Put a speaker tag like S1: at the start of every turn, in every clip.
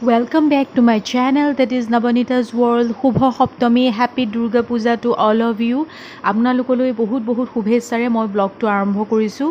S1: Welcome back to my channel, that is Nabanita's World. Shubha Saptami, happy Durga Puja to all of you. আপোনালোকলৈ বহুত বহুত শুভেচ্ছাৰে মই ব্লগটো আৰম্ভ কৰিছো।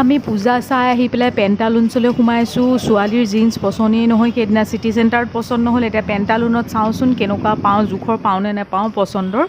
S1: আমি পূজা চাই আহি পেলাই পেণ্টালুন্সলৈ সোমাইছোঁ। ছোৱালীৰ জিন্স পচন্দেই নহয়, সেইদিনা চিটি চেণ্টাৰত পচন্দ নহ'ল, এতিয়া পেণ্টালুনত চাওঁচোন কেনেকুৱা পাওঁ, জোখৰ পাওঁ নে নাপাওঁ পচন্দৰ।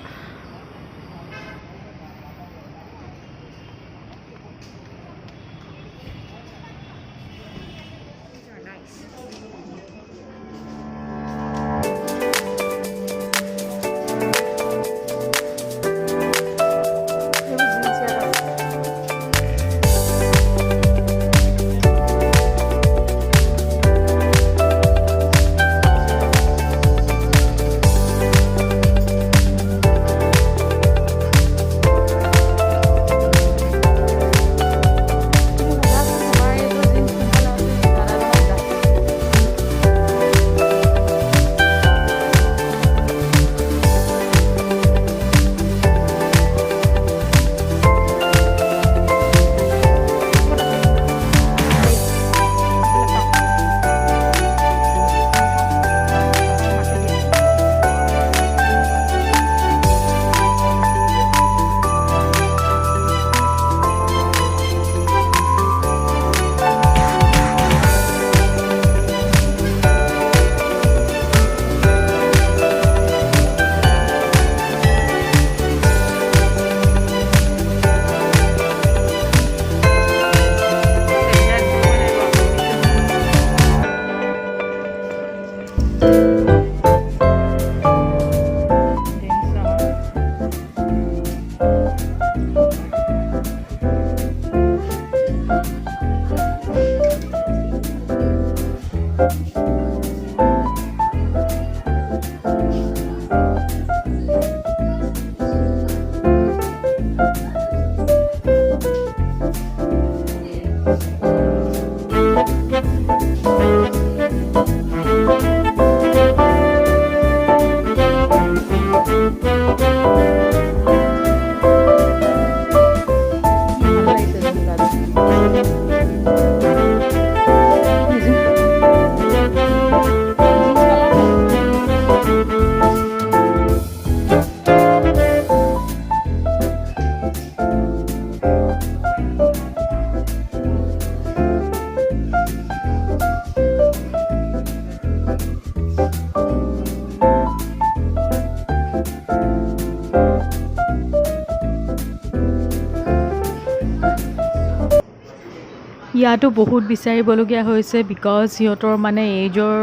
S1: ইয়াতো বহুত বিচাৰিবলগীয়া হৈছে বিকজ সিহঁতৰ মানে এইজৰ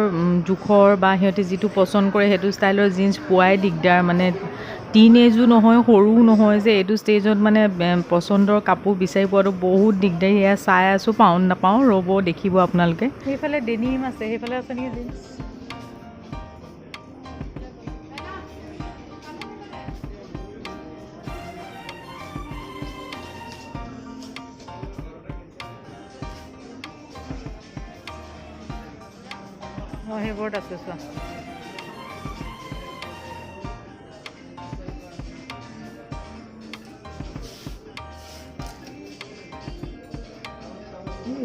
S1: জোখৰ বা সিহঁতে যিটো পচন্দ কৰে সেইটো ষ্টাইলৰ জিন্স পোৱাই দিগদাৰ মানে টিন এজো নহয় সৰুও নহয় যে এইটো ষ্টেজত মানে পচন্দৰ কাপোৰ বিচাৰি পোৱাটো বহুত দিগদাৰী এয়া চাই আছোঁ পাওঁ নাপাওঁ ৰ'ব দেখিব আপোনালোকে সেইফালে ডেনিম আছে সেইফালে আছে নেকি জিন্স অঁ সেইবোৰত আছে চোৱা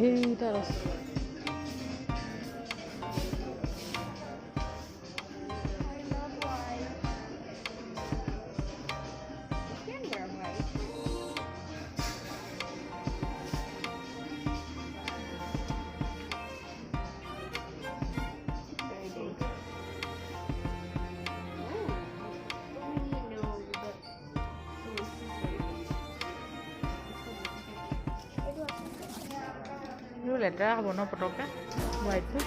S1: এইটা আছে লেতেৰা হ'ব ন পটককৈ হোৱাইটটো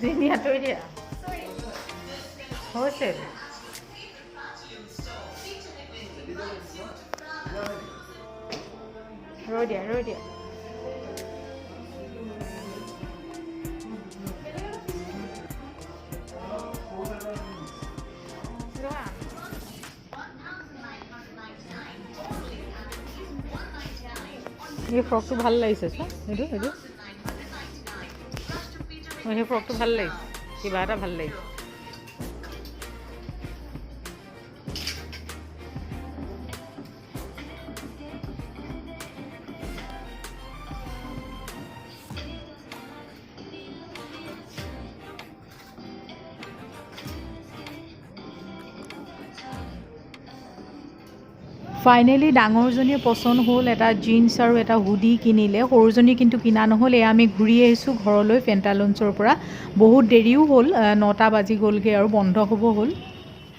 S1: জিনিয়া থৈ দিয়া হৈছে ৰৈ দিয়া এই ফ্ৰকটো ভাল লাগিছে চোৱা এইটো সেই ফ্ৰকটো ভাল লাগিছে কিবা এটা ভাল লাগিছে ফাইনেলি ডাঙৰজনীয়ে পচন্দ হ'ল এটা জিন্স আৰু এটা হুডি কিনিলে সৰুজনী কিন্তু কিনা নহ'ল এয়া আমি ঘূৰি আহিছোঁ ঘৰলৈ পেণ্টালুন্সৰ পৰা বহুত দেৰিও হ'ল 9টা বাজি গ'লগৈ আৰু বন্ধ হ'ব হ'ল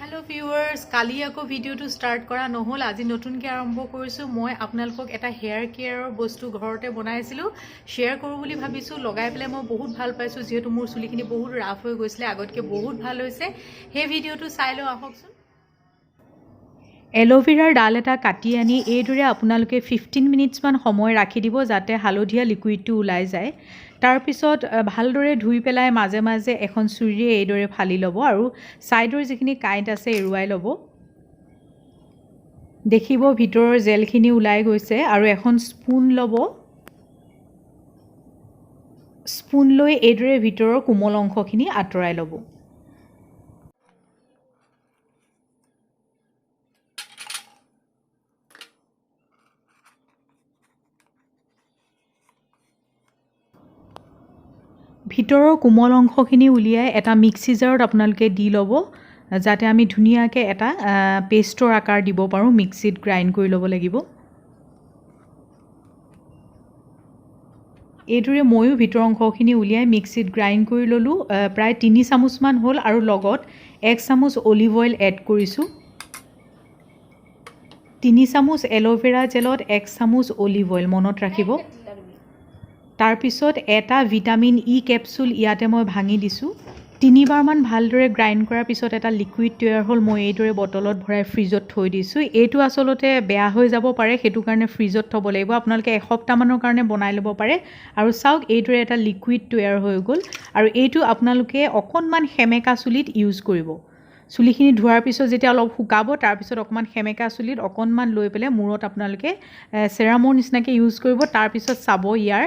S1: হেল্ল' ভিউৱাৰ্ছ কালি আকৌ ভিডিঅ'টো ষ্টাৰ্ট কৰা নহ'ল আজি নতুনকৈ আৰম্ভ কৰিছোঁ মই আপোনালোকক এটা হেয়াৰ কেয়াৰৰ বস্তু ঘৰতে বনাইছিলোঁ শ্বেয়াৰ কৰোঁ বুলি ভাবিছোঁ লগাই পেলাই মই বহুত ভাল পাইছোঁ যিহেতু মোৰ চুলিখিনি বহুত ৰাফ হৈ গৈছিলে আগতকৈ বহুত ভাল হৈছে সেই ভিডিঅ'টো চাই লওঁ আহকচোন এল'ভেৰাৰ ডাল এটা কাটি আনি এইদৰে আপোনালোকে 15 মিনিটছমান সময় ৰাখি দিব যাতে হালধীয়া লিকুইডটো ওলাই যায় তাৰপিছত ভালদৰে ধুই পেলাই মাজে মাজে এখন চুৰিৰে এইদৰে ফালি ল'ব আৰু ছাইডৰ যিখিনি কাঁইট আছে এৰুৱাই ল'ব দেখিব ভিতৰৰ জেলখিনি ওলাই গৈছে আৰু এখন স্পুন ল'ব স্পুন লৈ এইদৰে ভিতৰৰ কোমল অংশখিনি আঁতৰাই ল'ব ভিতৰৰ কোমল অংশখিনি উলিয়াই এটা মিক্সি জাৰত আপোনালোকে দি ল'ব যাতে আমি ধুনীয়াকৈ এটা পেষ্টৰ আকাৰ দিব পাৰোঁ মিক্সিত গ্ৰাইণ্ড কৰি ল'ব লাগিব এইদৰে ময়ো ভিতৰ অংশখিনি উলিয়াই মিক্সিত গ্ৰাইণ্ড কৰি ল'লোঁ প্ৰায় 3 চামুচমান হ'ল আৰু লগত 1 চামুচ অলিভ অইল এড কৰিছোঁ 3 চামুচ এল'ভেৰা জেলত 1 চামুচ অলিভ অইল মনত ৰাখিব তাৰপিছত এটা ভিটামিন ই কেপচুল ইয়াতে মই ভাঙি দিছোঁ 3বাৰমান ভালদৰে গ্ৰাইণ্ড কৰাৰ পিছত এটা লিকুইড তৈয়াৰ হ'ল মই এইদৰে বটলত ভৰাই ফ্ৰিজত থৈ দিছোঁ এইটো আচলতে বেয়া হৈ যাব পাৰে সেইটো কাৰণে ফ্ৰিজত থ'ব লাগিব আপোনালোকে এসপ্তাহমানৰ কাৰণে বনাই ল'ব পাৰে আৰু চাওক এইদৰে এটা লিকুইড তৈয়াৰ হৈ গ'ল আৰু এইটো আপোনালোকে অকণমান সেমেকা চুলিত ইউজ কৰিব চুলিখিনি ধোৱাৰ পিছত যেতিয়া অলপ শুকাব তাৰপিছত অকণমান সেমেকা চুলিত অকণমান লৈ পেলাই মূৰত আপোনালোকে চেৰামৰ নিচিনাকৈ ইউজ কৰিব তাৰপিছত চাব ইয়াৰ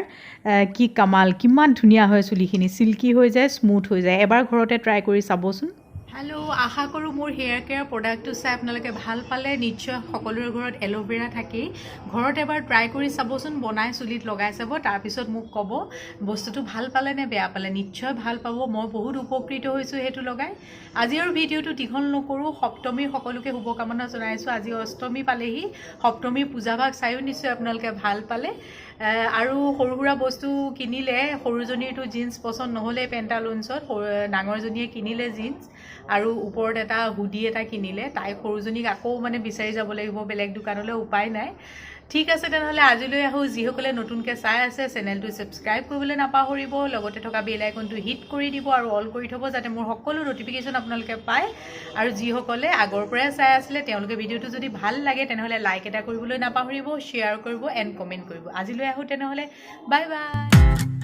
S1: কি কামাল কিমান ধুনীয়া হয় চুলিখিনি চিল্কি হৈ যায় স্মুথ হৈ যায় এবাৰ ঘৰতে ট্ৰাই কৰি চাবচোন হেল্ল' আশা কৰোঁ মোৰ হেয়াৰ কেয়াৰ প্ৰডাক্টটো চাই আপোনালোকে ভাল পালে নিশ্চয় সকলোৰে ঘৰত এল'ভেৰা থাকেই ঘৰত এবাৰ ট্ৰাই কৰি চাবচোন বনাই চুলিত লগাই চাব তাৰপিছত মোক ক'ব বস্তুটো ভাল পালে নে বেয়া পালে নিশ্চয় ভাল পাব মই বহুত উপকৃত হৈছোঁ সেইটো লগাই আজি আৰু ভিডিঅ'টো দীঘল নকৰোঁ সপ্তমীৰ সকলোকে শুভকামনা জনাইছোঁ আজি অষ্টমী পালেহি সপ্তমীৰ পূজাভাগ চায়ো নিশ্চয় আপোনালোকে ভাল পালে আৰু সৰু সুৰা বস্তু কিনিলে সৰুজনীৰটো জিন্স পচন্দ নহ'লে পেণ্টালুন্সত ডাঙৰজনীয়ে কিনিলে জিন্স আৰু ওপৰত এটা হুডি এটা কিনিলে তাই সৰুজনীক আকৌ মানে বিচাৰি যাব লাগিব বেলেগ দোকানলৈ উপায় নাই ঠিক আছে তেনেহ'লে আজিলৈ আহোঁ যিসকলে নতুনকৈ চাই আছে চেনেলটো ছাবস্ক্ৰাইব কৰিবলৈ নাপাহৰিব লগতে থকা বেল আইকনটো হিট কৰি দিব আৰু অল কৰি থ'ব যাতে মোৰ সকলো নটিফিকেশ্যন আপোনালোকে পায় আৰু যিসকলে আগৰ পৰাই চাই আছিলে তেওঁলোকে ভিডিঅ'টো যদি ভাল লাগে তেনেহ'লে লাইক এটা কৰিবলৈ নাপাহৰিব শ্বেয়াৰ কৰিব এণ্ড কমেণ্ট কৰিব আজিলৈ আহোঁ তেনেহ'লে বাই বাই